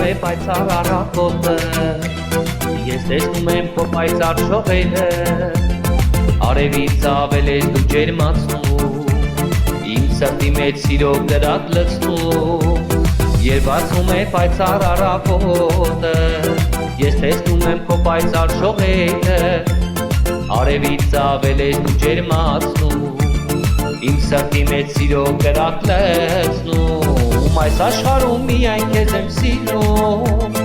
է պայծառ առավոտը, ես տեսնում եմ քո պայծառ շողերը, արևից ավել ես դու ջերմացնում, իմ սրտի մեջ սիրով դրակ լցնում, երբ ասում է պայծառ առավոտը, ես տեսնում եմ քո պայծառ շողերը, արևից ավել ես դու ջերմացնում, իմ սրտի մեջ սիրով դրակ լցնում, այս աշխարհում միայն քեզ եմ սիրում,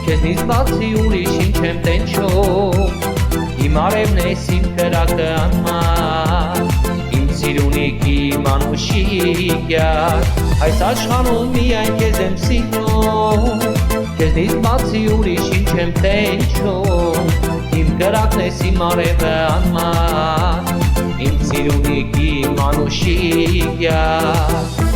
քեզնից բացի ուրիշ ինչ եմ տենչում, իմ արևն ես իմ կրակը անմար, իմ սիրունիկ իմ անուշիկ յար, այս աշխարհում միայն քեզ եմ սիրում, քեզնից բացի ուրիշ ինչ եմ տենչում, իմ կրակն ես իմ արևը անմար, իմ սիրունիկ իմ անուշիկ յար։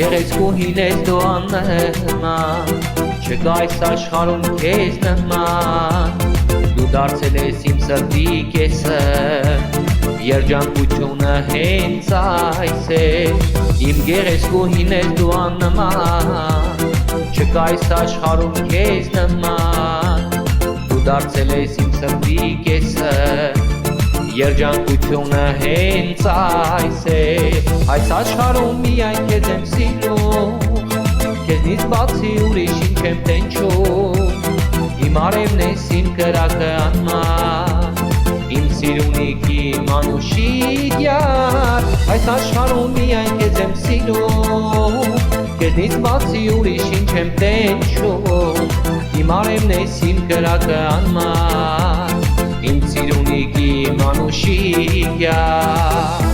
Գեղեցկուհին ես դու աննման, չկա այս աշխարհում քեզ նման, դու դարձել ես իմ սրտի կեսը, երջանկությունը հենց այս է, իմ գեղեցկուհին ես դու աննման, չկա այս աշխարհում քեզ նման, դու դարձել ես իմ սրտի կեսը, երջանկությունը հենց այս է, այս աշխարհում միայն քեզ եմ սիրում, քեզնից բացի ուրիշ ինչ եմ տենչում, իմ արևն ես իմ կրակը անմար, իմ սիրունիկ իմ անուշիկ յար, այս աշխարհում միայն քեզ եմ սիրում, քեզնից բացի ուրիշ ինչ եմ տենչում, իմ արևն ես իմ կրակը անմար, իմ սիրունիկ իմ անուշիկ յար։